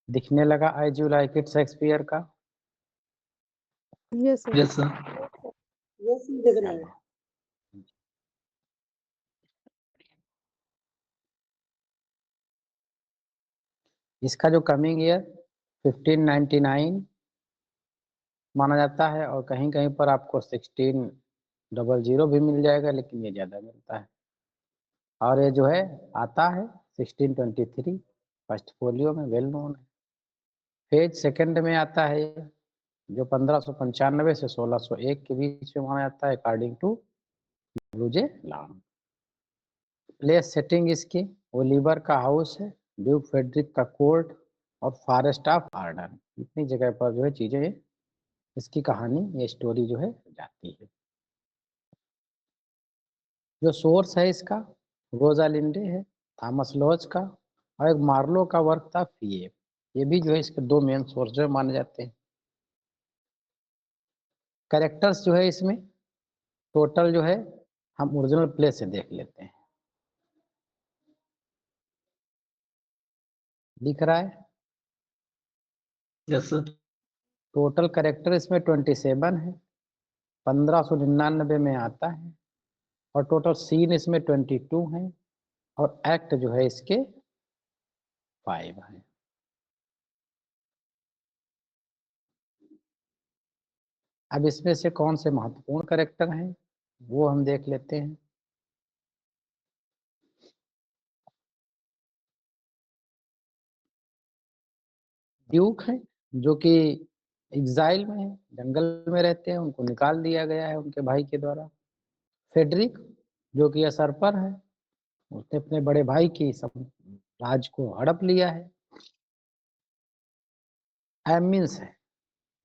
दिखने लगा as you like it Shakespeare का? Yes sir. Yes sir. Yes दिख रहा है। इसका जो कमिंग ईयर 1599 माना जाता है और कहीं कहीं पर आपको 1600 भी मिल जाएगा, लेकिन ये ज़्यादा मिलता है। और ये जो है आता है 1623 फर्स्ट फोलियो में, वेल नोन है। फेज सेकंड में आता है ये, जो 1595 से 1601 के बीच में माना जाता है अकॉर्डिंग टू ब्लूजे लॉन्ग। प्लेस सेटिंग इसकी ओलिवर का हाउस है, ड्यूक फेडरिक का कोर्ट और फॉरेस्ट ऑफ आर्डन, इतनी जगह पर जो है चीजें, इसकी कहानी, ये स्टोरी जो है जाती है। जो सोर्स है इसका रोजालिंडे है, थॉमस लॉज का, और एक मार्लो का वर्क था फीए। ये भी जो है इसके दो मेन सोर्स जो माने जाते हैं। कैरेक्टर्स जो है इसमें टोटल जो है हम ओरिजिनल प्ले से देख लेते हैं। दिख रहा है? Yes sir. टोटल कैरेक्टर इसमें 27 है, 1599 में आता है, और टोटल सीन इसमें 22 है, और एक्ट जो है इसके 5 है। अब इसमें से कौन से महत्वपूर्ण कैरेक्टर हैं वो हम देख लेते हैं। ड्यूक है जो कि एग्जाइल में है, जंगल में रहते हैं, उनको निकाल दिया गया है उनके भाई के द्वारा। फेडरिक जो कि असरपर है, उसने अपने बड़े भाई की सब राज को हड़प लिया है। एमिन्स है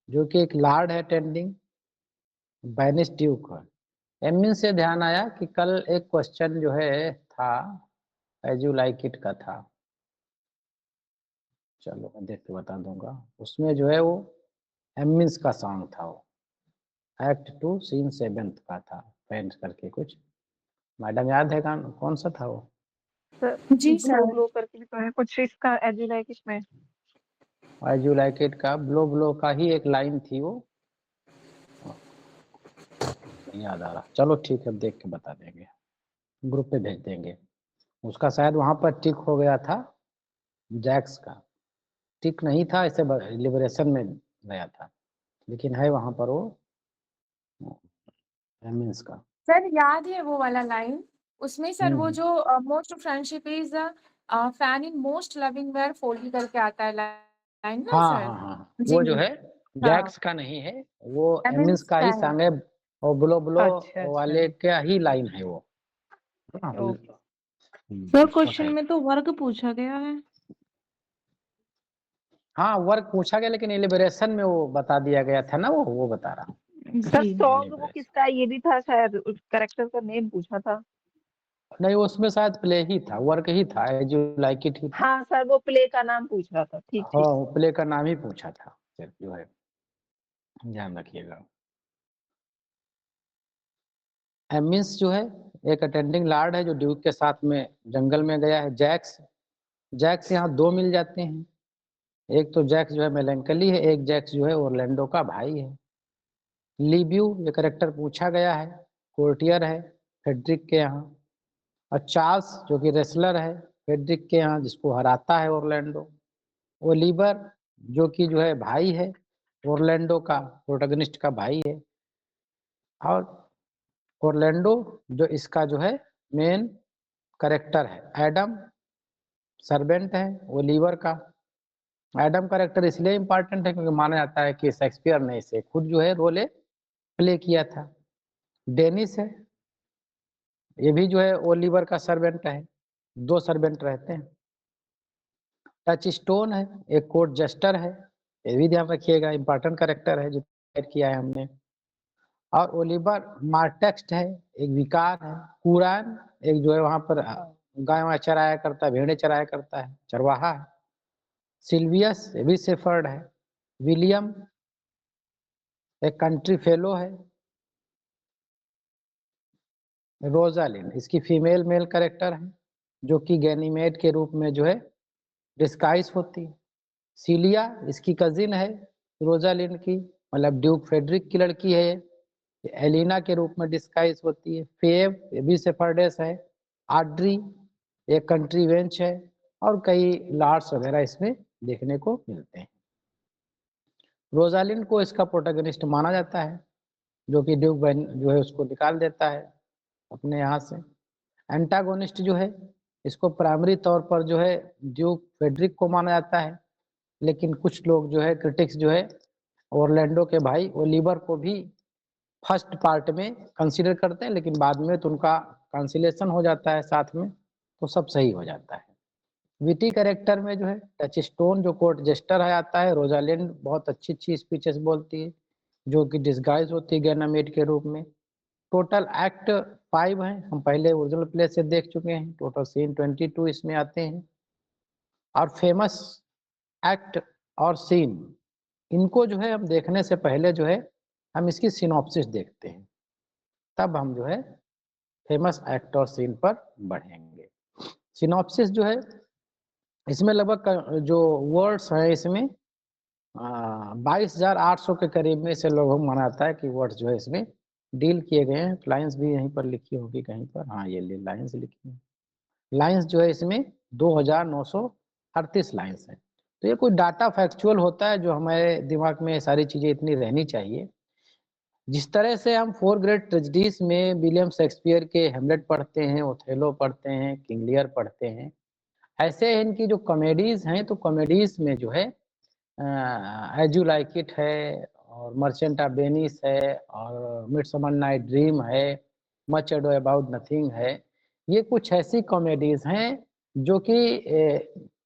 जो कि एक लॉर्ड है टेंडिंग बैनिश ड्यूक है। एमिन से ध्यान आया कि कल एक क्वेश्चन जो है था एज यू लाइक इट का था, चलो मैं देख के बता दूंगा। उसमें जो है वो एमिन्स का सॉन्ग था, वो एक्ट 2 सीन 7 का था, पेंट करके कुछ। मैडम याद है गान कौन सा था वो? सर जी ग्लो सर। ग्लो करके भी तो है कुछ इसका एज यू लाइक इसमें। एज यू लाइक इट का ब्लो ब्लो का ही एक लाइन थी वो, याद आ रहा। चलो ठीक है, देख के बता देंगे, ग्रुप पे भेज देंगे। उसका शायद वहां पर टिक हो गया था, जैक्स का टिक नहीं था, इसे लिबरेशन में गया था, लेकिन है वहां पर वो एमिन्स का। सर याद है वो वाला लाइन, उसमें सर वो हम्म। जो most friendship is feigning most loving were fold करके आता है लाइन ना हाँ सर? हाँ हाँ, जी वो जो है हाँ, जैक्स का नहीं है, वो एमिन्स एमिन्स का का ही है। सॉन्ग है, और ब्लो ब्लो अच्छा वाले का ही लाइन है वो। हाँ, ओके। सर उसको क्वेश्चन है। में तो वर्ग पूछा गया है। हाँ वर्क पूछा गया, लेकिन एलिबरेशन में वो बता दिया गया था ना, वो बता रहा हूँ। सर जी सॉन्ग वो एलिबरेशन किसका है ये भी था शायद, उस कैरेक्टर का नेम पूछा था। नहीं, उसमें शायद प्ले ही था, वर्क ही था, एज यू लाइक इट ही था। हाँ सर वो प्ले का नाम पूछ रहा था। ठीक हाँ ठीक। वो प्ले का नाम ही पूछा था, सिर्फ जो है ध्यान रखिएगा। एमिन्स जो है एक अटेंडिंग लॉर्ड है जो ड्यूक के साथ में जंगल में गया है। जैक्स, जैक्स यहाँ दो मिल जाते हैं, एक तो जैक्स जो है मेलेंकली है, एक जैक्स जो है ओरलैंडो का भाई है। लिब्यू ये करेक्टर पूछा गया है, कोर्टियर है फेड्रिक के यहाँ। और चार्ल्स जो कि रेसलर है फेड्रिक के यहाँ, जिसको हराता है ओरलैंडो। ओलिवर जो कि जो है भाई है ओरलैंडो का, प्रोटैगनिस्ट का भाई है। और ओरलैंडो जो इसका जो है मेन करेक्टर है। एडम सर्वेंट है ओलिवर का। एडम करेक्टर इसलिए इम्पोर्टेंट है क्योंकि माना जाता है कि शेक्सपियर ने इसे खुद जो है रोल प्ले किया था। डेनिस है, ये भी जो है ओलिवर का सर्वेंट है, दो सर्वेंट रहते हैं। टच स्टोन है, एक कोर्ट जस्टर है, ये भी ध्यान रखिएगा, इंपॉर्टेंट करेक्टर है जो ऐड किया है हमने। और ओलिवर मार्टेक्स्ट है, एक विकार है। कुरान एक जो है वहां पर गाय चराया करता है, भेड़े चराया करता है, चरवाहा है। सिल्वियस ये भी शेफर्ड है। विलियम एक कंट्री फेलो है। रोजालिन इसकी फीमेल मेल कैरेक्टर है, जो कि गैनीमेड के रूप में जो है डिस्गाइज होती है। सीलिया इसकी कजिन है रोजालिंड की, मतलब ड्यूक फेडरिक की लड़की है ये, एलिना के रूप में डिस्गाइज होती है। फेव ये भी सेफर्डेस है। आड्री एक कंट्री वेंच है, और कई लार्ड्स वगैरह इसमें देखने को मिलते हैं। रोजालिंड को इसका प्रोटैगनिस्ट माना जाता है, जो कि ड्यूक जो है उसको निकाल देता है अपने यहाँ से। एंटागोनिस्ट जो है इसको प्राइमरी तौर पर जो है ड्यूक फेडरिक को माना जाता है, लेकिन कुछ लोग जो है क्रिटिक्स जो है ऑरलैंडो के भाई ओलिवर को भी फर्स्ट पार्ट में कंसीडर करते हैं, लेकिन बाद में तो उनका कंसिलेशन हो जाता है साथ में, तो सब सही हो जाता है। विटी कैरेक्टर में जो है टचस्टोन जो कोर्ट जेस्टर है आता है। रोजालिंड बहुत अच्छी अच्छी स्पीचेस बोलती है, जो कि डिस्गाइज होती है गैनामेड के रूप में। टोटल एक्ट 5 हैं, हम पहले ओरिजिनल प्ले से देख चुके हैं। टोटल सीन 22 इसमें आते हैं। और फेमस एक्ट और सीन, इनको जो है हम देखने से पहले जो है हम इसकी सिनॉप्सिस देखते हैं, तब हम जो है फेमस एक्ट और सीन पर बढ़ेंगे। सिनॉप्सिस जो है इसमें लगभग जो वर्ड्स हैं इसमें 22,800 के करीब में से लगभग माना जाता है कि वर्ड्स जो है इसमें डील किए गए हैं। लाइंस भी यहीं पर लिखी होगी कहीं पर, हाँ ये लाइंस लिखी है। लाइंस जो है इसमें 2,938 लाइंस है। तो ये कोई डाटा फैक्चुअल होता है जो हमारे दिमाग में सारी चीजें इतनी रहनी चाहिए। जिस तरह से हम 4 ग्रेट ट्रेजेडीज में विलियम शेक्सपियर के हेमलेट पढ़ते हैं, ओथेलो पढ़ते हैं, किंग लियर पढ़ते हैं, ऐसे इनकी जो कॉमेडीज हैं, तो कॉमेडीज में जो है एज यू लाइक इट है, और मर्चेंट ऑफ वेनिस है, और मिडसमर नाइट ड्रीम है, मच एडो अबाउट नथिंग है। ये कुछ ऐसी कॉमेडीज हैं जो कि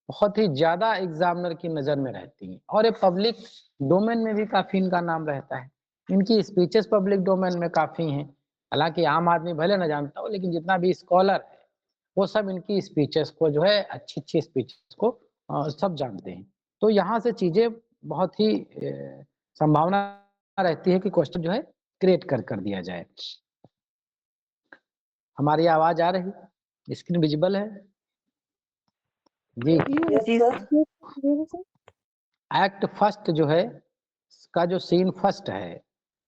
बहुत ही ज्यादा एग्जामिनर की नजर में रहती हैं, और ये पब्लिक डोमेन में भी काफी इनका नाम रहता है। इनकी स्पीचेस पब्लिक डोमेन में काफी हैं, हालांकि आम आदमी भले न जानता हो, लेकिन जितना भी स्कॉलर है वो सब इनकी स्पीचेस को जो है, अच्छी अच्छी स्पीचेस को सब जानते हैं। तो यहाँ से चीजें बहुत ही संभावना रहती है कि क्वेश्चन जो है क्रिएट कर दिया जाए। हमारी आवाज आ रही, स्क्रीन विजिबल है जी? Yes sir. एक्ट फर्स्ट जो है का जो सीन फर्स्ट है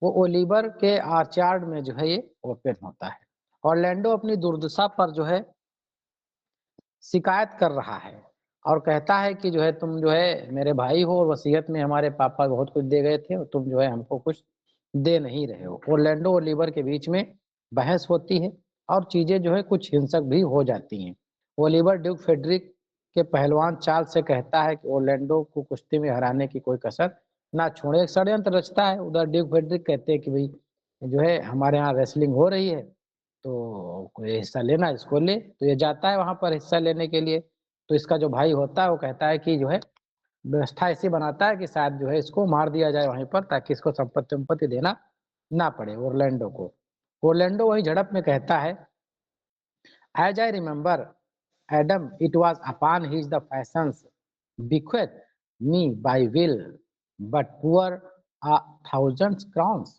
वो ओलिवर के आर्चार्ड में जो है ये ओपन होता है। ऑरलैंडो अपनी दुर्दशा पर जो है शिकायत कर रहा है और कहता है कि जो है तुम जो है मेरे भाई हो, और वसीयत में हमारे पापा बहुत कुछ दे गए थे, और तुम जो है हमको कुछ दे नहीं रहे हो। ऑरलैंडो और ओलिवर के बीच में बहस होती है और चीजें जो है कुछ हिंसक भी हो जाती हैं। ओलिवर ड्यूक फेडरिक के पहलवान चार्ल्स से कहता है कि ऑरलैंडो को कुश्ती में हराने की कोई कसर ना छोड़े। एक षड्यंत्र रचता है। उधर ड्यूक फेडरिक कहते हैं कि भाई जो है हमारे यहाँ रेसलिंग हो रही है, तो कोई हिस्सा लेना इसको ले। तो ये जाता है वहां पर हिस्सा लेने के लिए। तो इसका जो भाई होता है वो कहता है कि जो है व्यवस्था ऐसी बनाता है कि शायद जो है इसको मार दिया जाए वहीं पर, ताकि इसको संपत्ति देना ना पड़े ऑरलैंडो को। ऑरलैंडो वही झड़प में कहता है, as I remember Adam it was upon his the fashions bequeathed me by will but poor 1,000 crowns।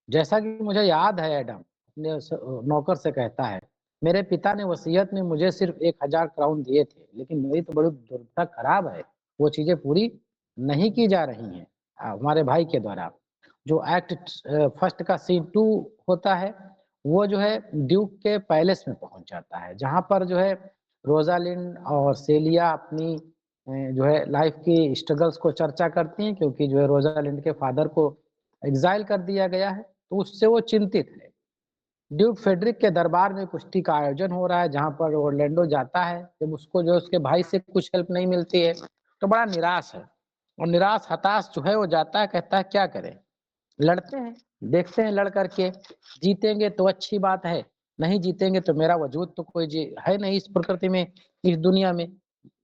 जैसा कि मुझे याद है, एडम अपने नौकर से कहता है, मेरे पिता ने वसीयत में मुझे सिर्फ 1,000 क्राउन दिए थे, लेकिन मेरी तो बड़ी दुर्दशा खराब है, वो चीजें पूरी नहीं की जा रही हैं हमारे भाई के द्वारा। जो एक्ट फर्स्ट का सीन 2 होता है वो जो है ड्यूक के पैलेस में पहुंच जाता है, जहां पर जो है रोजालिंड और सेलिया अपनी जो है लाइफ की स्ट्रगल्स को चर्चा करती हैं, क्योंकि जो है रोजालिंड के फादर को एग्जाइल कर दिया गया है, तो उससे वो चिंतित है। ड्यूक फेडरिक के दरबार में कुश्ती का आयोजन हो रहा है, जहां पर ऑरलैंडो जाता है। जब उसको जो उसके भाई से कुछ हेल्प नहीं मिलती है तो बड़ा निराश है, और निराश हताश जो है वो जाता है, कहता है क्या करें, लड़ते हैं, देखते हैं लड़ करके, जीतेंगे तो अच्छी बात है, नहीं जीतेंगे तो मेरा वजूद तो कोई है नहीं इस प्रकृति में, इस दुनिया में,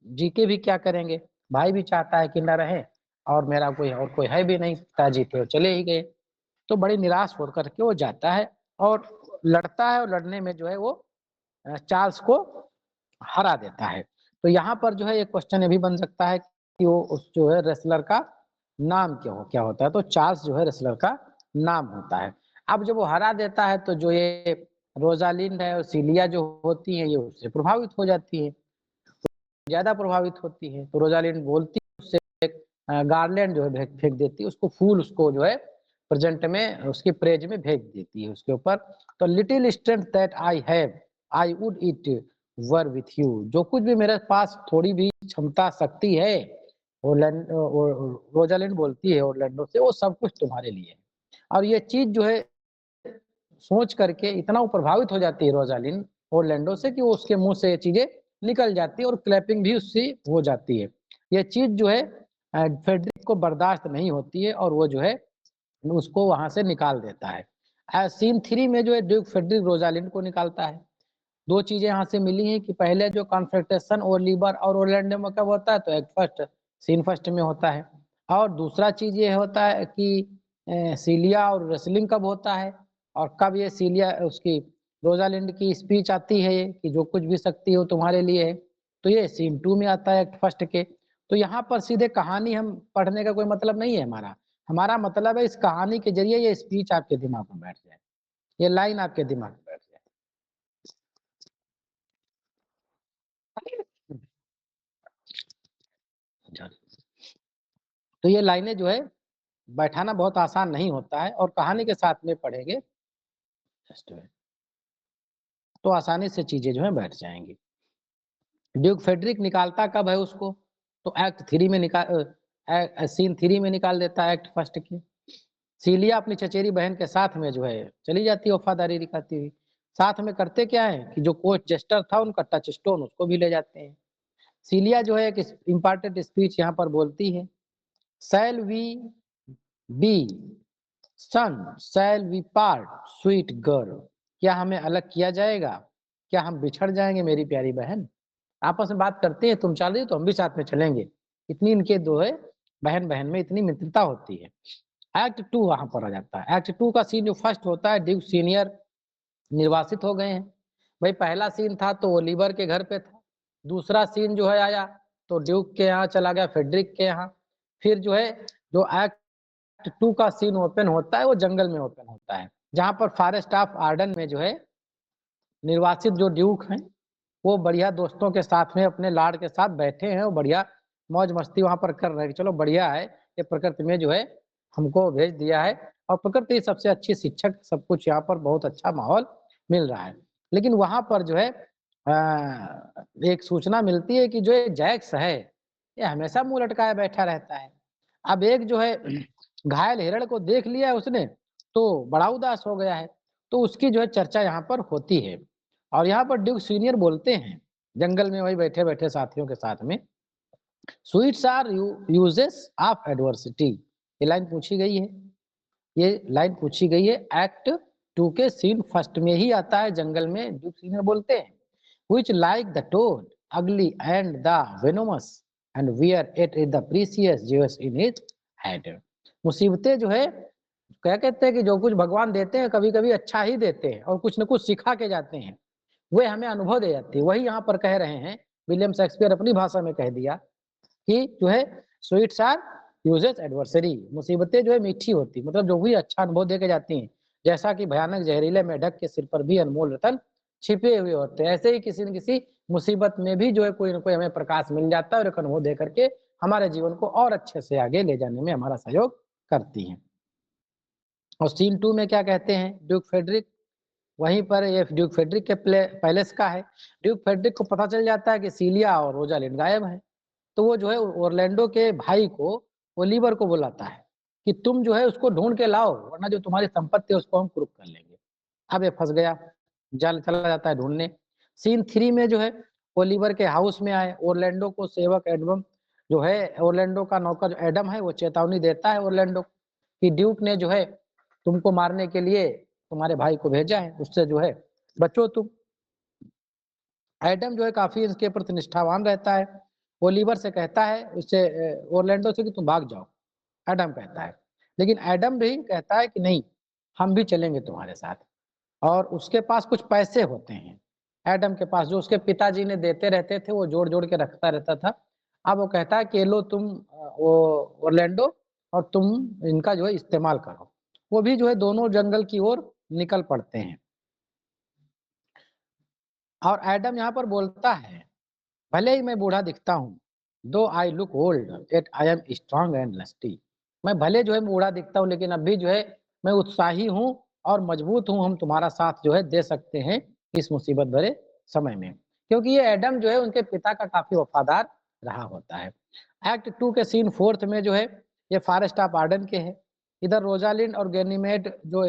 जी के भी क्या करेंगे। भाई भी चाहता है कि न रहे, और मेरा कोई है भी नहीं, पिता जीते चले ही गए। तो बड़ी निराश होकर के वो जाता है और लड़ता है, और लड़ने में जो है वो चार्ल्स को हरा देता है। तो यहाँ पर जो है एक क्वेश्चन ये भी बन सकता है कि वो उस जो है रेसलर का नाम क्या होता है। तो चार्ल्स जो है रेसलर का नाम होता है। अब जब वो हरा देता है तो जो ये रोजालिंड है और सीलिया जो होती है ये उससे प्रभावित हो जाती है, ज्यादा प्रभावित होती है। तो रोजालिंड बोलती है उससे गार्लैंड जो है फेंक देती है, उसको फूल उसको जो है प्रेजेंट में उसकी प्रेज में फेंक देती है उसके ऊपर। तो little strength that I have I would it were with you, जो कुछ भी मेरे पास थोड़ी भी क्षमता शक्ति है, रोजालिंड बोलती है ऑरलैंडो से, वो सब कुछ तुम्हारे लिए है। और ये चीज जो है सोच करके इतना वो प्रभावित हो जाती है रोजालिंड ऑरलैंडो से कि वो उसके मुंह से ये चीजें निकल जाती है और क्लैपिंग भी उससे हो जाती है। ये चीज जो है फेडरिक को बर्दाश्त नहीं होती है और वो जो है उसको वहां से निकाल देता है। सीन 3 में जो है ड्यूक फेडरिक रोजालिंड को निकालता है। दो चीजें यहाँ से मिली हैं कि पहले जो कॉन्फ्रेक्टेशन ओलिवर और ओरलैंडो में कब होता है, तो एक फर्स्ट सीन फर्स्ट में होता है। और दूसरा चीज ये होता है कि सीलिया और रेसलिंग कब होता है और कब ये सीलिया उसकी रोजालिंड की स्पीच आती है कि जो कुछ भी शक्ति हो तुम्हारे लिए है, तो ये सीन 2 में आता है फर्स्ट के। तो यहाँ पर सीधे कहानी हम पढ़ने का कोई मतलब नहीं है हमारा, हमारा मतलब है इस कहानी के जरिए ये स्पीच आपके दिमाग में बैठ जाए, ये लाइन आपके दिमाग में बैठ जाए। तो ये लाइनें जो है बैठाना बहुत आसान नहीं होता है और कहानी के साथ में पढ़ेंगे तो आसानी से चीजें जो है बैठ जाएंगी। ड्यूक फेडरिक निकालता कब है उसको, तो एक्ट 3 में सीन 3 में निकाल देता है एक्ट फर्स्ट के। सीलिया अपनी चचेरी बहन के साथ में जो है चली जाती है वफादारी दिखाती हुई। साथ में करते क्या है कि जो कोच जेस्टर था उनका टच स्टोन उसको भी ले जाते हैं। सीलिया जो है एक इम्पोर्टेंट स्पीच यहाँ पर बोलती है, shall we be sun shall we part sweet girl, क्या हमें अलग किया जाएगा, क्या हम बिछड़ जाएंगे मेरी प्यारी बहन। आपस में बात करते हैं, तुम चल रही तो हम भी साथ में चलेंगे, इतनी इनके दो है बहन बहन में इतनी मित्रता होती है। एक्ट 2 वहां पर आ जाता है। एक्ट 2 का सीन जो फर्स्ट होता है, ड्यूक सीनियर निर्वासित हो गए हैं। भाई पहला सीन था तो ओलिवर के घर पे था, दूसरा सीन जो है आया तो ड्यूक के यहाँ चला गया, फेडरिक के यहाँ। फिर जो है जो एक्ट 2 का सीन ओपन होता है वो जंगल में ओपन होता है, जहां पर फॉरेस्ट ऑफ आर्डन में जो है निर्वासित जो ड्यूक हैं वो बढ़िया दोस्तों के साथ में अपने लाड के साथ बैठे हैं और बढ़िया मौज मस्ती वहां पर कर रहे हैं। चलो बढ़िया है, ये प्रकृति में जो है हमको भेज दिया है और प्रकृति सबसे अच्छी शिक्षक, सब कुछ यहाँ पर बहुत अच्छा माहौल मिल रहा है। लेकिन वहां पर जो है एक सूचना मिलती है कि जो ये जैक्स है ये हमेशा मुंह लटकाया बैठा रहता है। अब एक जो है घायल हिरण को देख लिया उसने तो बड़ा उदास हो गया है, तो उसकी जो है चर्चा यहाँ पर होती है। और यहाँ पर ड्यूक सीनियर बोलते हैं जंगल में वही बैठे बैठे साथियों के साथ में, sweets are uses of adversity, ये लाइन पूछी गई है, ये लाइन पूछी गई है एक्ट 2 के सीन फर्स्ट में ही आता है। जंगल में ड्यूक सीनियर बोलते हैं, which like the toad ugly and the venomous and where it is the precious jewels in its head। मुसीबतें जो है क्या कहते हैं कि जो कुछ भगवान देते हैं कभी कभी अच्छा ही देते हैं और कुछ न कुछ सिखा के जाते हैं, वे हमें अनुभव दे जाती है। वही यहाँ पर कह रहे हैं, विलियम शेक्सपियर अपनी भाषा में कह दिया कि जो है स्वीट्स आर यूजेस एडवर्सरी, मुसीबतें जो है मीठी होती, मतलब जो भी अच्छा अनुभव दे के जाती हैं। जैसा कि भयानक जहरीले मेढक के सिर पर भी अनमोल रतन छिपे हुए होते हैं, ऐसे ही किसी न किसी मुसीबत में भी जो है कोई ना कोई हमें प्रकाश मिल जाता है और एक अनुभव दे करके हमारे जीवन को और अच्छे से आगे ले जाने में हमारा सहयोग करती हैं। और सीन 2 में क्या कहते हैं ड्यूक फेडरिक, वहीं पर ये ड्यूक फेडरिक के पैलेस का है। ड्यूक फेडरिक को पता चल जाता है कि सीलिया और रोजालिंड गायब है, तो वो जो है ओरलैंडो के भाई को ओलिवर को बुलाता है कि तुम जो है उसको ढूंढ के लाओ वरना जो तुम्हारी संपत्ति है उसको हम कुर्क कर लेंगे। अब ये फंस गया, जल चला जाता है ढूंढने। सीन 3 में जो है ओलिवर के हाउस में आए, ओरलैंडो को सेवक एडम जो है ओरलैंडो का नौकर जो एडम है वो चेतावनी देता है ओरलैंडो कि ड्यूक ने जो है तुमको मारने के लिए तुम्हारे भाई को भेजा है, उससे जो है बचो तुम। एडम जो है काफी इसके प्रति निष्ठावान रहता है, ओलिवर से कहता है उससे ओरलैंडो से कि तुम भाग जाओ, एडम कहता है। लेकिन एडम भी कहता है कि नहीं हम भी चलेंगे तुम्हारे साथ, और उसके पास कुछ पैसे होते हैं एडम के पास जो उसके पिताजी ने देते रहते थे, वो जोड़ जोड़ के रखता रहता था। अब वो कहता है कि लो तुम वो ओरलैंडो और तुम इनका जो है इस्तेमाल करो। वो भी जो है दोनों जंगल की ओर निकल पड़ते हैं। और एडम यहाँ पर बोलता है भले ही मैं बूढ़ा दिखता हूँ though I look old at I am strong and lusty. मैं भले जो है बूढ़ा दिखता हूँ लेकिन अब भी जो है मैं उत्साही हूँ और मजबूत हूँ, हम तुम्हारा साथ जो है दे सकते हैं इस मुसीबत भरे समय में। क्योंकि ये एडम जो है उनके पिता का काफी वफादार रहा होता है। एक्ट 2 के सीन 4 में जो है ये फॉरेस्ट ऑफ आर्डन के है। इधर रोजालिंड और गैनीमेड जो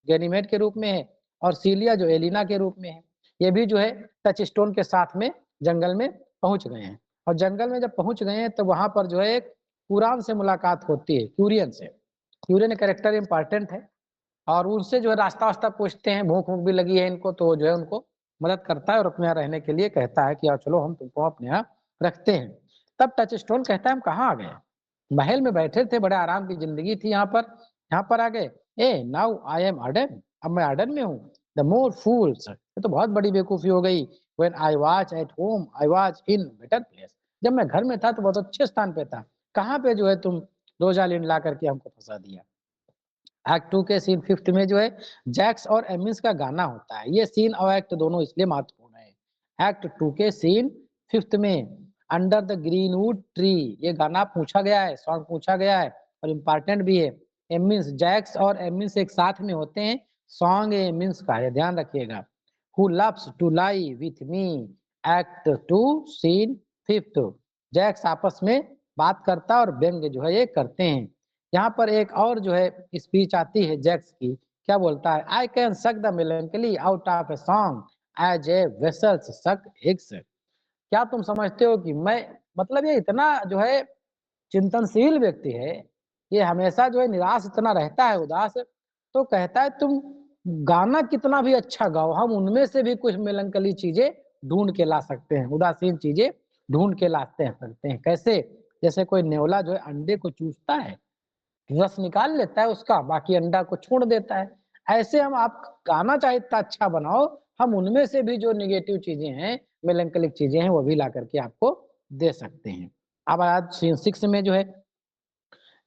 गैनीमेड के रूप में है और सीलिया जो एलिना के रूप में है, ये भी जो है टच स्टोन के साथ में जंगल में पहुंच गए हैं। और जंगल में जब पहुंच गए हैं तो वहां पर जो है एक कुरान से मुलाकात होती है, क्यूरियन से। क्यूरियन कैरेक्टर इंपॉर्टेंट है और उनसे जो है रास्ता वास्ता पूछते हैं, भूख भूख भी लगी है इनको, तो जो है उनको मदद करता है और अपने यहाँ रहने के लिए कहता है कि आओ चलो हम तुमको अपने यहाँ रखते हैं। तब टच स्टोन कहता है हम कहाँ आ गए, महल में बैठे थे, बड़े आराम की जिंदगी थी यहाँ पर आ गए। ए नाउ आई एम आर्डन, अब मैं आर्डन में हूँ। द मोर फूल्स, ये तो बहुत बड़ी बेवकूफी हो गई। When I was at home I was in better place, जब मैं घर में था तो बहुत अच्छे स्थान पे था, कहाँ पे जो है तुम रोजालिंड ला करके हमको फंसा दिया। एक्ट 2 के सीन 5 में जो है जैक्स और एमिन्स का गाना होता है। ये सीन और एक्ट दोनों इसलिए महत्वपूर्ण है। एक्ट 2 के सीन 5 में अंडर द ग्रीनवुड ट्री, ये गाना पूछा गया है, सॉन्ग पूछा गया है और इम्पोर्टेंट भी है। एमिन्स, जैक्स और एमिन्स एक साथ में होते हैं, सॉन्ग एमिन्स का है, ध्यान रखिएगा। Who loves to lie with me, act 2 scene 5। Jaques आपस में बात करता और व्यंग जो है ये करते हैं। यहाँ पर एक और जो है स्पीच आती है जैक्स की, क्या बोलता है, I can suck the melancholy out of a song as a weasels suck eggs. क्या तुम समझते हो कि मैं, मतलब ये इतना जो है चिंतनशील व्यक्ति है, ये हमेशा जो है निराश इतना रहता है, उदास, तो कहता है तुम गाना कितना भी अच्छा गाओ, हम उनमें से भी कुछ मेलंकली चीजें ढूंढ के ला सकते हैं, उदासीन चीजें ढूंढ के लाते हैं सकते हैं। कैसे, जैसे कोई नेवला जो है अंडे को चूसता है, रस निकाल लेता है उसका, बाकी अंडा को छोड़ देता है। ऐसे हम, आप गाना चाहे इतना अच्छा बनाओ, हम उनमें से भी जो निगेटिव चीजें हैं, मेलंकलिक चीजें हैं, वो भी ला करके आपको दे सकते हैं। अब आज सीन 6 में जो है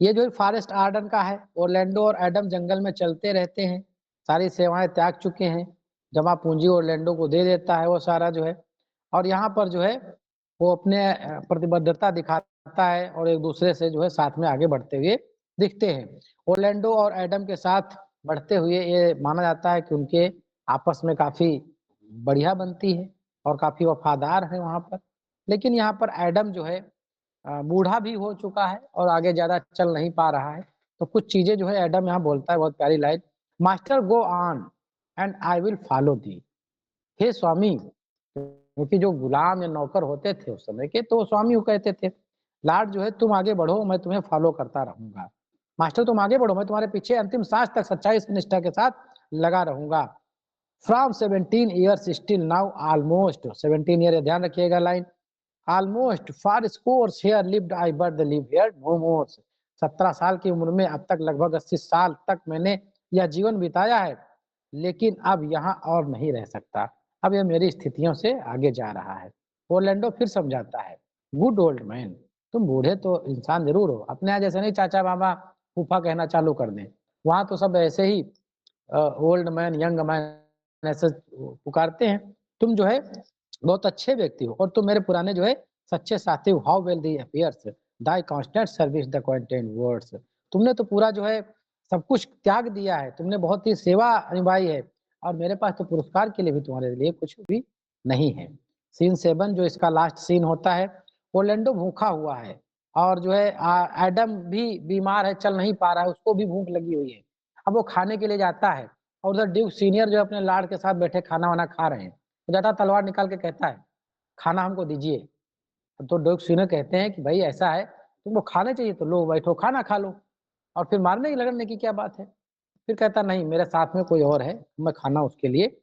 ये जो फॉरेस्ट आर्डन का है, ओरलैंडो और एडम जंगल में चलते रहते हैं, सारी सेवाएं त्याग चुके हैं, जमा पूंजी ओरलैंडो को दे देता है वो सारा जो है। और यहाँ पर जो है वो अपने प्रतिबद्धता दिखाता है और एक दूसरे से जो है साथ में आगे बढ़ते हुए दिखते हैं। ओरलैंडो और एडम के साथ बढ़ते हुए ये माना जाता है कि उनके आपस में काफी बढ़िया बनती है और काफी वफादार है वहां पर। लेकिन यहाँ पर एडम जो है बूढ़ा भी हो चुका है और आगे ज्यादा चल नहीं पा रहा है, तो कुछ चीजें जो है एडम यहाँ बोलता है, बहुत प्यारी line, master go on and I will follow thee. हे स्वामी, क्योंकि जो गुलाम या नौकर होते थे उस समय के, तो स्वामी को कहते थे, लार्ड जो है तुम आगे बढ़ो, मैं तुम्हें फॉलो करता रहूंगा। मास्टर तुम आगे बढ़ो, मैं तुम्हारे पीछे अंतिम सांस तक सच्चाई निष्ठा के साथ लगा रहूंगा। From 17 years still now almost 17 year, ध्यान रखिएगा line, almost four scores here lived I but live here no more. 17 साल की उम्र में अब तक लगभग 80 साल तक मैंने यह जीवन बिताया है, लेकिन अब यहाँ और नहीं रह सकता, अब यह मेरी स्थितियों से आगे जा रहा है। ओरलैंडो फिर समझाता है, गुड ओल्ड मैन, तुम बूढ़े तो इंसान जरूर हो, अपने यहाँ जैसे नहीं चाचा मामा फूफा कहना चालू कर दें, वहां तो सब ऐसे ही ओल्ड मैन यंग मैन ऐसे पुकारते हैं। तुम जो है बहुत अच्छे व्यक्ति हो और तुम मेरे पुराने जो है सच्चे साथी हो। How well the appears Dai constant service the content words, तुमने तो पूरा जो है सब कुछ त्याग दिया है, तुमने बहुत ही सेवा निभाई है और मेरे पास तो पुरस्कार के लिए भी तुम्हारे लिए कुछ भी नहीं है। सीन 7 जो इसका लास्ट सीन होता है, ओरलैंडो भूखा हुआ है और जो है एडम भी बीमार है, चल नहीं पा रहा है, उसको भी भूख लगी हुई है। अब वो खाने के लिए जाता है और उधर ड्यूक सीनियर जो अपने लार्ड के साथ बैठे खाना वाना खा रहे हैं, तो जाता तलवार निकाल के कहता है खाना हमको दीजिए। तो ड्यूक सीनियर कहते हैं कि भाई ऐसा है, तुमको खाने चाहिए तो लो बैठो खाना खा लो, और फिर मारने की लड़ने की क्या बात है। फिर कहता नहीं, मेरे साथ में कोई और है, मैं खाना उसके लिए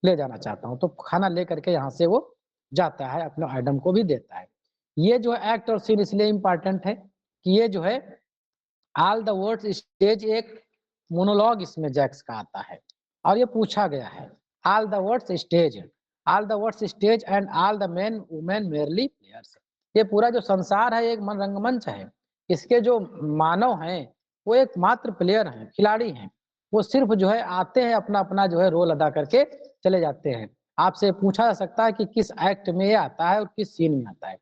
ले जाना चाहता हूँ। तो खाना ले करके यहाँ से वो जाता है, अपने एडम को भी देता है। ये जो एक्ट और सीन इसलिए इम्पोर्टेंट है कि ये जो है ऑल द वर्ड्स स्टेज एक मोनोलॉग इसमें जैक्स का आता है और ये पूछा गया है, all the words stage, all the words stage and all the main women merely players. ये पूरा जो संसार है एक रंगमंच है, इसके जो मानव हैं वो एक मात्र प्लेयर हैं, खिलाड़ी हैं, वो सिर्फ जो है आते हैं, अपना अपना जो है रोल अदा करके चले जाते हैं। आपसे पूछा जा सकता है कि किस एक्ट में ये आता है और किस सीन में आता है,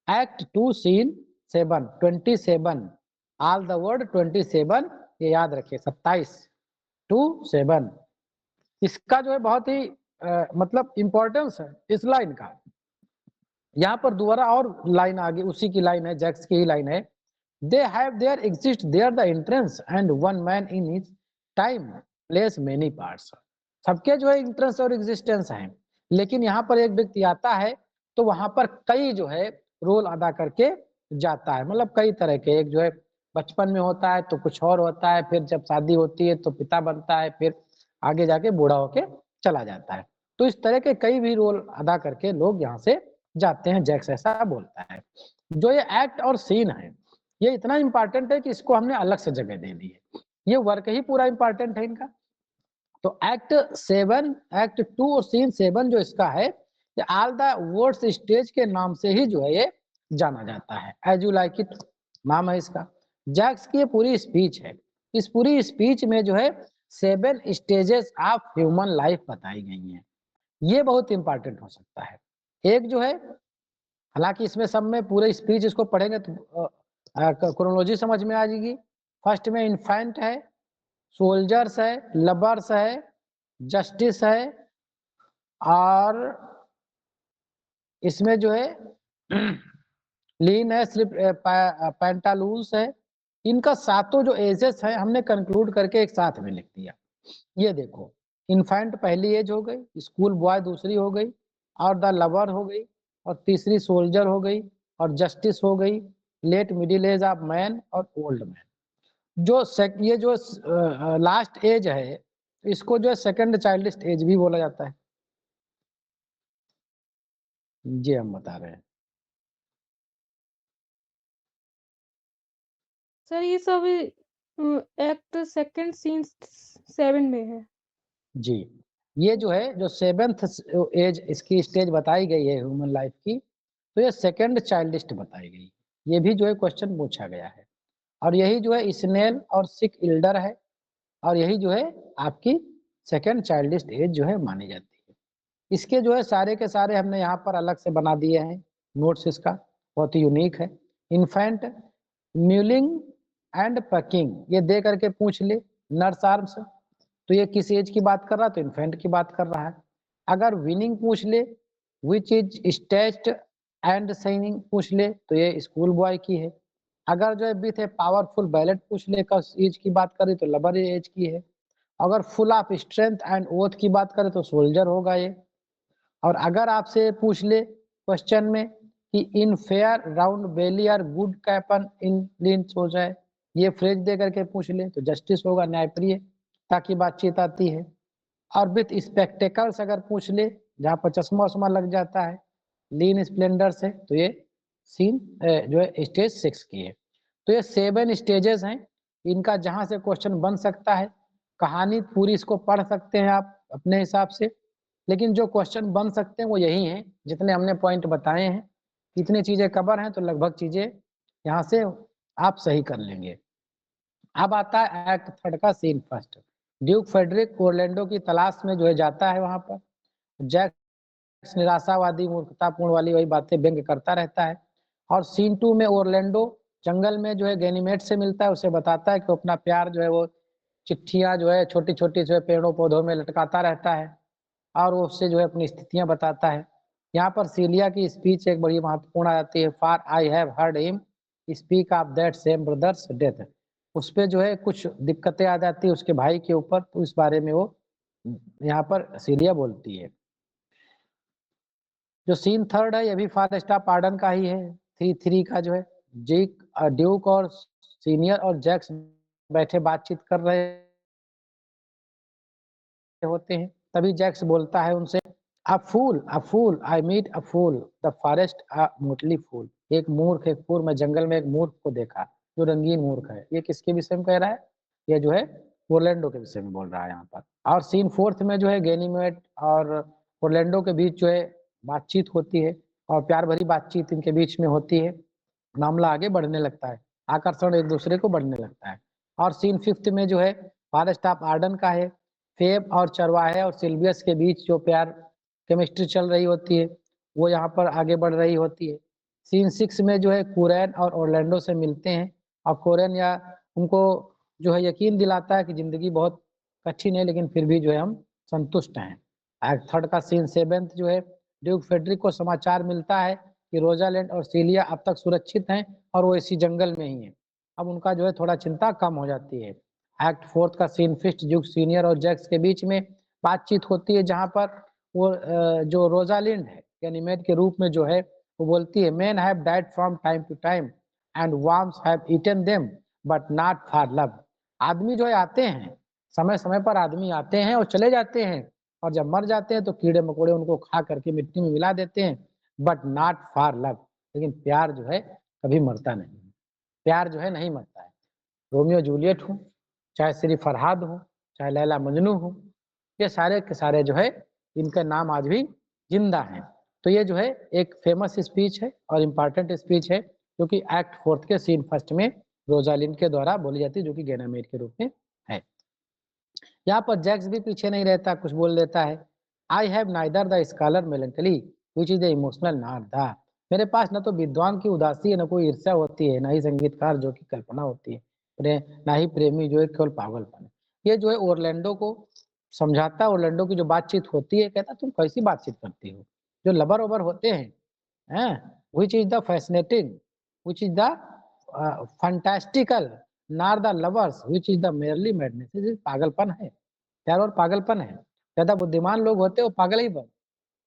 act 2 scene 7 27 all the world 27 ये याद रखिए 27 to 7 इसका जो है बहुत ही मतलब इंपॉर्टेंस है इस लाइन का। यहाँ पर दोबारा और लाइन आगे उसी की लाइन है, जैक्स की ही लाइन है। They have their exist their the entrance and one man in his time plays many parts. सबके जो है एंट्रेंस और एग्जिस्टेंस है, लेकिन यहाँ पर एक व्यक्ति आता है तो वहां पर कई जो है रोल अदा करके जाता है। मतलब कई तरह के, एक जो है बचपन में होता है तो कुछ और होता है, फिर जब शादी होती है तो पिता बनता है, फिर आगे जाके बूढ़ा होके चला जाता है। तो इस तरह के कई भी रोल अदा करके लोग यहाँ से जाते हैं, जैक्स ऐसा बोलता है। जो ये एक्ट और सीन है ये इतना इंपॉर्टेंट है कि इसको हमने अलग से जगह दे दी है, ये वर्क ही पूरा इंपॉर्टेंट है इनका। तो एक्ट 7 एक्ट 2 और सीन 7 जो इसका है ये ऑल द वर्ड्स स्टेज के नाम से ही जो है ये जाना जाता है। एज यू लाइक इट नाम है इसका। जैक्स की ये पूरी स्पीच है, इस पूरी स्पीच में जो है 7 स्टेजेस ऑफ ह्यूमन लाइफ बताई गई हैं। ये बहुत इंपॉर्टेंट हो सकता है। एक जो है, हालांकि इसमें सब में पूरे स्पीच इसको पढ़ेंगे तो क्रोनोलॉजी समझ में आ जाएगी। फर्स्ट में इन्फेंट है, सोल्जर्स है, लवर्स है, जस्टिस है, और इसमें जो है लीन है, स्लिप पैंटालून्स है। इनका सातों जो एजेस है हमने कंक्लूड करके एक साथ में लिख दिया। ये देखो, इन्फेंट पहली एज हो गई, स्कूल बॉय दूसरी हो गई, और द लवर हो गई, और तीसरी सोल्जर हो गई, और जस्टिस हो गई, late middle age of man और ओल्ड मैन। जो ये जो लास्ट एज है इसको जो है सेकंड चाइल्डिस्ट एज भी बोला जाता है। जी हम बता रहे हैं। सर ये सब एक्ट सेकंड सीन 7 में है। जी, ये जो है जो 7th एज इसकी स्टेज बताई गई है ह्यूमन लाइफ की, तो ये सेकंड चाइल्डिस्ट बताई गई। ये भी जो है क्वेश्चन पूछा गया है, और यही जो है स्नेल और सिक इल्डर है, और यही जो है आपकी सेकंड चाइल्डिस्ट एज जो है मानी जाती है। इसके जो है सारे के सारे हमने यहाँ पर अलग से बना दिए हैं नोट्स, इसका बहुत ही यूनिक है। इन्फेंट, म्यूलिंग एंड पकिंग, ये दे करके पूछ ले। नर्स आर्म्स, तो ये किस एज की बात कर रहा है, तो इन्फेंट की बात कर रहा है। अगर विनिंग पूछ ले, विच इज स्टेस्ट एंड साइनिंग पूछ ले, तो ये स्कूल बॉय की है। अगर जो है विथ ए पावरफुल बैलेट पूछ ले किस एज की बात करे, तो लबर एज की है। अगर full of strength and oath की बात करे तो सोल्जर होगा ये। और अगर आपसे पूछ ले क्वेश्चन में कि in fair round belly are good capon in lean हो जाए, ये फ्रेज दे करके पूछ ले तो जस्टिस होगा, न्यायप्रिय ताकि बातचीत आती है। और विथ स्पेक्टेकल्स अगर पूछ ले, जहाँ पर चश्मा वश्मा लग जाता है, लीन स्प्लेंडर से, तो ये सीन जो है स्टेज 6 की है। तो ये 7 स्टेजेस हैं, इनका जहां से क्वेश्चन बन सकता है। कहानी पूरी इसको पढ़ सकते हैं आप अपने हिसाब से, लेकिन जो क्वेश्चन बन सकते हैं वो यही हैं जितने हमने पॉइंट बताए हैं। इतनी चीजें कवर हैं तो लगभग चीजें यहाँ से आप सही कर लेंगे। अब आता है एक्ट 3 का scene first. Duke Frederick Orlando की तलाश में जो है जाता है वहां पर। जैक्स निराशावादी मूर्खतापूर्ण वाली वही बातें व्यंग करता रहता है। और सीन 2 में ओरलैंडो जंगल में जो है गैनीमेड से मिलता है, उसे बताता है कि अपना प्यार जो है वो चिट्ठियां जो है छोटी छोटी जो है पेड़ों पौधों में लटकाता रहता है, और वो उससे जो है अपनी स्थितियां बताता है। यहाँ पर सीलिया की स्पीच एक बड़ी महत्वपूर्ण आ जाती है। For I have heard him speak of that same brother's death. उस पे जो है कुछ दिक्कतें आ जाती है उसके भाई के ऊपर, तो इस बारे में वो यहाँ पर सीलिया बोलती है। जो सीन 3 है ये भी फारेस्टा पार्डन का ही है। 3 का जो है जेक ड्यूक और सीनियर और जैक्स बैठे बातचीत कर रहे होते हैं, तभी जैक्स बोलता है उनसे, a fool I meet a fool the forest a motley fool. एक मूर्ख, एक पूर्व में जंगल में एक मूर्ख को देखा जो रंगीन मूर्ख है। ये किसके विषय में कह रहा है, ये जो है ओरलैंडो के विषय में बोल रहा है यहाँ पर। और सीन 4 में जो है गैनीमेड और ओरलैंडो के बीच जो है बातचीत होती है, और प्यार भरी बातचीत इनके बीच में होती है। मामला आगे बढ़ने लगता है, आकर्षण एक दूसरे को बढ़ने लगता है। और सीन 5 में जो है फॉरेस्ट ऑफ आर्डन का है। फेब और चरवाहे और सिल्वियस के बीच जो प्यार केमिस्ट्री चल रही होती है वो यहाँ पर आगे बढ़ रही होती है। सीन 6 में जो है कुरैन और ऑरलैंडो से मिलते हैं और कुरैन या उनको जो है यकीन दिलाता है कि जिंदगी बहुत कठिन है लेकिन फिर भी जो है हम संतुष्ट हैं। एक्ट 3 का सीन 7 जो है ड्यूक फेडरिक को समाचार मिलता है कि रोजालैंड और सीलिया अब तक सुरक्षित हैं और वो इसी जंगल में ही हैं। अब उनका जो है थोड़ा चिंता कम हो जाती है। एक्ट 4 का सीन फिस्ट ड्यूक सीनियर और जैक्स के बीच में बातचीत होती है जहां पर वो जो रोजालिंड है गैनीमेड के रूप में जो है वो बोलती है men have died from time to time and worms have eaten them but not for love। आदमी जो है आते हैं समय समय पर आदमी आते हैं और चले जाते हैं और जब मर जाते हैं तो कीड़े मकोड़े उनको खा करके मिट्टी में मिला देते हैं बट नॉट फॉर लव। लेकिन प्यार जो है कभी मरता नहीं, प्यार जो है नहीं मरता है। रोमियो जूलियट हो चाहे श्री फरहाद हो चाहे लैला मजनू हो, ये सारे के सारे जो है इनका नाम आज भी जिंदा हैं। तो ये जो है एक फेमस स्पीच है और इम्पॉर्टेंट स्पीच है जो कि एक्ट 4 के सीन 1 में रोजालिंड के द्वारा बोली जाती है जो कि गैनीमेड के रूप में है। यहाँ पर जैक्स भी पीछे नहीं रहता, कुछ बोल देता है I have neither the scholar melancholy which is the emotional not the. मेरे पास न तो विद्वान की उदासी है, न कोई ईर्ष्या होती है, न ही संगीतकार जो कि कल्पना होती है, ना ही प्रेमी जो है केवल पागलपन है। ये जो है ओरलैंडो को समझाता है। ओरलैंडो की जो बातचीत होती है कहता तुम कैसी बातचीत करती हो, जो लबर ओबर होते हैं which is the fascinating which is the fantastical not the lovers which is the merely madness. ये पागलपन है, प्यार और पागलपन है। ज्यादा बुद्धिमान लोग होते हैं वो पागल ही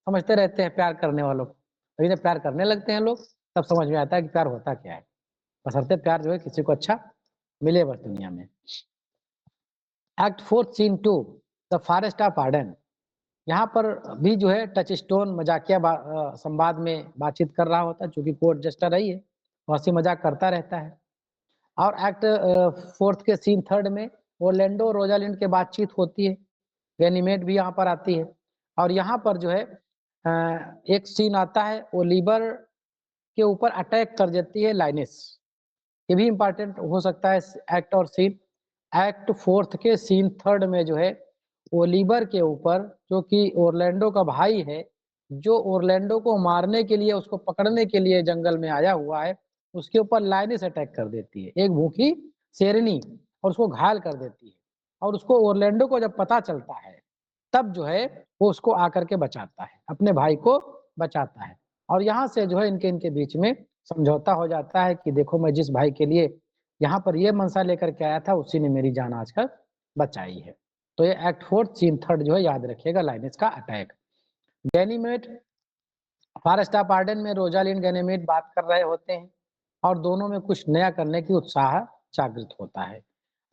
समझते रहते हैं प्यार करने वालों को, तो जब प्यार करने लगते हैं लोग तब समझ में आता है कि प्यार होता क्या है। बशर्ते प्यार जो है किसी को अच्छा मिले बस दुनिया में। Act 4 scene 2 the forest of Arden. यहाँ पर भी जो है टच स्टोन मजाकिया संवाद में बातचीत कर रहा होता है चूंकि कोर्ट जस्टर रही है, हंसी मजाक करता रहता है। और एक्ट 4 के सीन 3 में ओरलैंडो और रोजालिंड के बातचीत होती है। गैनीमेड भी यहाँ पर आती है और यहाँ पर जो है एक सीन आता है ओलिवर के ऊपर अटैक कर देती है लाइनेस। ये भी इंपॉर्टेंट हो सकता है एक्ट और सीन। एक्ट 4 के सीन 3 में जो है ओलिवर के ऊपर जो कि ओरलैंडो का भाई है, जो ओरलैंडो को मारने के लिए उसको पकड़ने के लिए जंगल में आया हुआ है, उसके ऊपर लाइनेस अटैक कर देती है, एक भूखी शेरनी, और उसको घायल कर देती है। और उसको ओरलैंडो को जब पता चलता है तब जो है वो उसको आकर के बचाता है, अपने भाई को बचाता है। और यहाँ से जो है इनके बीच में समझौता हो जाता है कि देखो मैं जिस भाई के लिए यहाँ पर ये मनसा लेकर के आया था उसी ने मेरी जान आजकल बचाई है। तो ये एक्ट 4 सीन 3 जो है याद रखिएगा, लाइनेस का attack. Ganymede forest of Ardern में रोजालिंड गैनीमेड बात कर रहे होते हैं और दोनों में कुछ नया करने की उत्साह जागृत होता है।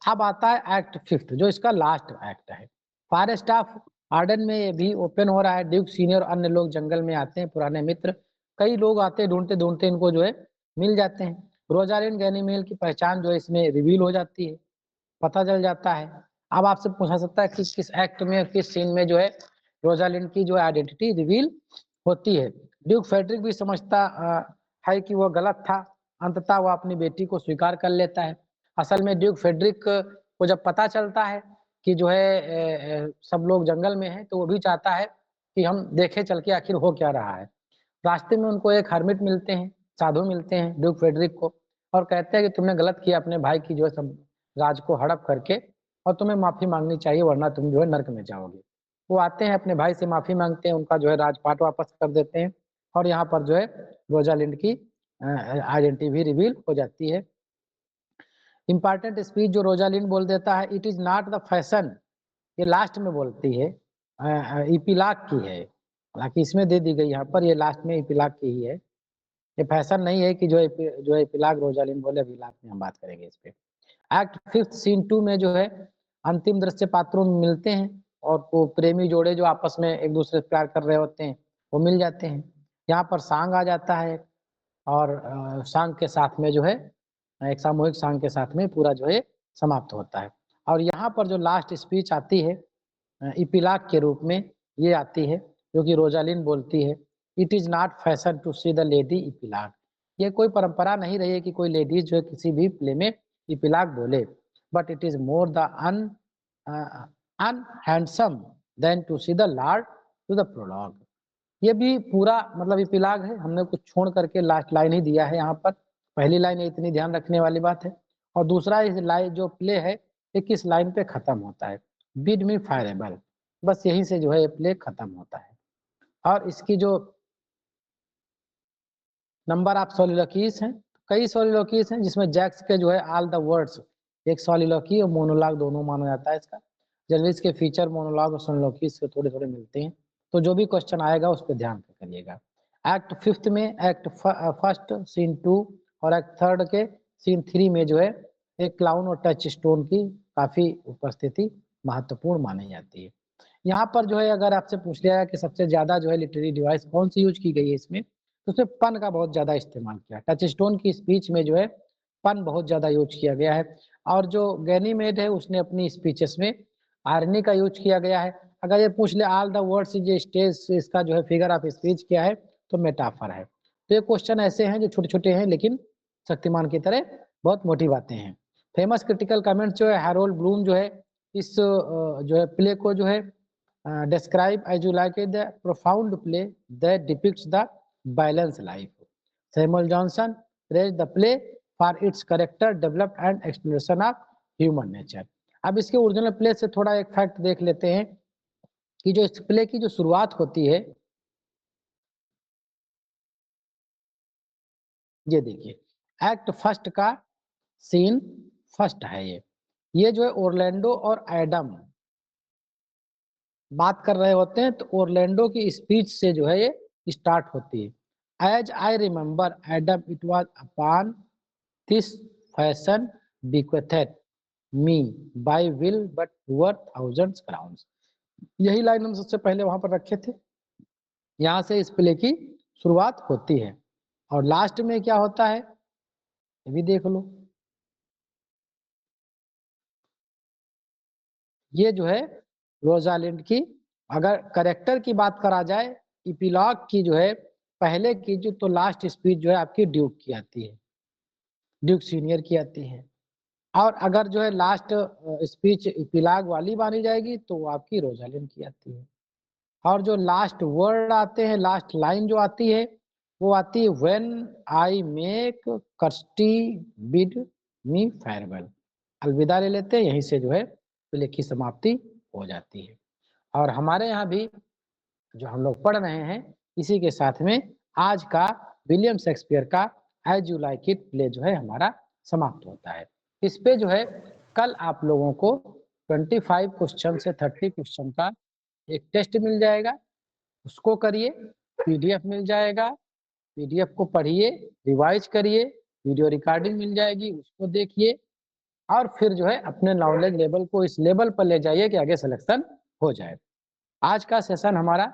अब आता है एक्ट 5 जो इसका लास्ट एक्ट है। फॉरेस्ट ऑफ आर्डन में ये भी ओपन हो रहा है। ड्यूक सीनियर और अन्य लोग जंगल में आते हैं, पुराने मित्र कई लोग आते हैं, ढूंढते ढूंढते इनको जो है मिल जाते हैं। रोजालिंड गैनीमेड की पहचान जो है इसमें रिवील हो जाती है, पता चल जाता है। अब आपसे पूछा सकता है कि किस एक्ट में किस सीन में जो है रोजालिंड की जो आइडेंटिटी रिवील होती है। ड्यूक फेडरिक भी समझता है कि वह गलत था, अंततः वह अपनी बेटी को स्वीकार कर लेता है। असल में ड्यूक फेडरिक को जब पता चलता है कि जो है सब लोग जंगल में हैं तो वो भी चाहता है कि हम देखें चल के आखिर हो क्या रहा है। रास्ते में उनको एक हर्मिट मिलते हैं, साधु मिलते हैं ड्यूक फेडरिक को, और कहते हैं कि तुमने गलत किया अपने भाई की जो है सब राज को हड़प करके, और तुम्हें माफी मांगनी चाहिए वरना तुम जो है नर्क में जाओगे। वो आते हैं अपने भाई से माफी मांगते हैं, उनका जो है राजपाट वापस कर देते हैं और यहाँ पर जो है रोजालिंड की आइडेंटिटी भी रिवील हो जाती है। इंपॉर्टेंट स्पीच जो रोजालिंड बोल देता है, it is not the fashion, ये लास्ट में बोलती है, इपिलाक की है, हालांकि इसमें दे दी गई, यहाँ पर ये लास्ट में इपिलाक की ही है। ये फैशन नहीं है कि जो है इपिलाक रोजालिंड बोले, अभी लास्ट में हम बात करेंगे इस पे। एक्ट 5 सीन 2 में जो है अंतिम दृश्य पात्रों में मिलते हैं और वो प्रेमी जोड़े जो आपस में एक दूसरे से प्यार कर रहे होते हैं वो मिल जाते हैं। यहाँ पर सांग आ जाता है और सांग के साथ में जो है एक सामूहिक सांग के साथ में पूरा जो है समाप्त होता है। और यहाँ पर जो लास्ट स्पीच आती है इपिलाक के रूप में ये आती है जो कि रोजालिंड बोलती है, it is not fashion to see the lady epilogue. ये कोई परंपरा नहीं रही है कि कोई लेडीज जो है किसी भी प्ले में इपिलाक बोले, but it is more the unhandsome than to see the lord to the prologue. ये भी पूरा मतलब इपिलाग है, हमने कुछ छोड़ करके लास्ट लाइन ही दिया है यहाँ पर। पहली लाइन इतनी ध्यान रखने वाली बात है। और दूसरा इस लाइन जो प्ले है ये किस लाइन पे खत्म होता है, बिड मी फायरेबल, बस यहीं से जो है ये प्ले खत्म होता है। और इसकी जो नंबर ऑफ सोलिलोकीज हैं, कई सोलिलोकीज हैं जिसमें जैक्स के जो है ऑल द वर्ड्स, एक सोलिलोकी और मोनोलॉग दोनों माना जाता है इसका। जनरली इसके फीचर मोनोलॉग और सोलिलोकीज से थोड़े थोड़े मिलते हैं, तो जो भी क्वेश्चन आएगा उस पर ध्यान करिएगा। एक्ट 5 में, एक्ट 1 सीन 2 और एक्ट 3 के सीन 3 में जो है एक क्लाउन और टच स्टोन की काफी उपस्थिति महत्वपूर्ण मानी जाती है। यहाँ पर जो है अगर आपसे पूछ लिया कि सबसे ज्यादा जो है लिटरेरी डिवाइस कौन सी यूज की गई है इसमें, तो उसमें पन का बहुत ज्यादा इस्तेमाल किया। टच स्टोन की स्पीच में जो है पन बहुत ज्यादा यूज किया गया है। और जो गैनीमेड है उसने अपनी स्पीचेस में आयरनी का यूज किया गया है। अगर ये पूछ ले ऑल द वर्ड्स ये स्टेज, इसका जो है फिगर ऑफ स्पीच क्या है, तो मेटाफर है। तो ये क्वेश्चन ऐसे हैं जो छोटे छोटे हैं लेकिन शक्तिमान की तरह बहुत मोटी बातें हैं। फेमस क्रिटिकल कमेंट जो है हैरोल्ड ब्लूम जो है इस जो है प्ले को जो है describe as you like it the profound play that depicts the balanced life. Samuel Johnson praised the play for its character developed and exploration of human nature. अब इसके ओरिजिनल प्ले से थोड़ा एक फैक्ट देख लेते हैं कि जो इस प्ले की जो शुरुआत होती है, ये देखिए एक्ट 1 का सीन 1 है। ये जो है ओरलैंडो और एडम बात कर रहे होते हैं, तो ओरलैंडो की स्पीच से जो है ये स्टार्ट होती है। As I remember Adam it was upon this fashion bequethed me by will but poor thousands crowns. यही लाइन हम सबसे पहले वहां पर रखे थे। यहाँ से इस प्ले की शुरुआत होती है और लास्ट में क्या होता है ये भी देख लो। ये जो है रोजालिंड की, अगर करेक्टर की बात करा जाए इपिलॉग की जो है पहले की जो, तो लास्ट स्पीच जो है आपकी ड्यूक की आती है, ड्यूक सीनियर की आती है। और अगर जो है लास्ट स्पीच इपिलॉग वाली मानी जाएगी तो वो आपकी रोजालिंड की आती है। और जो लास्ट वर्ड आते हैं, लास्ट लाइन जो आती है वो आती है when I make Kirsty bid me farewell. अलविदा ले लेते हैं, यहीं से जो है प्ले की समाप्ति हो जाती है। और हमारे यहाँ भी जो हम लोग पढ़ रहे हैं इसी के साथ में आज का विलियम शेक्सपियर का as you like it play जो है हमारा समाप्त होता है। इस पे जो है कल आप लोगों को 25 क्वेश्चन से 30 क्वेश्चन का एक टेस्ट मिल जाएगा, उसको करिए, पीडीएफ मिल जाएगा, पीडीएफ को पढ़िए, रिवाइज करिए, वीडियो रिकॉर्डिंग मिल जाएगी उसको देखिए और फिर जो है अपने नॉलेज लेवल को इस लेवल पर ले जाइए कि आगे सिलेक्शन हो जाए। आज का सेशन हमारा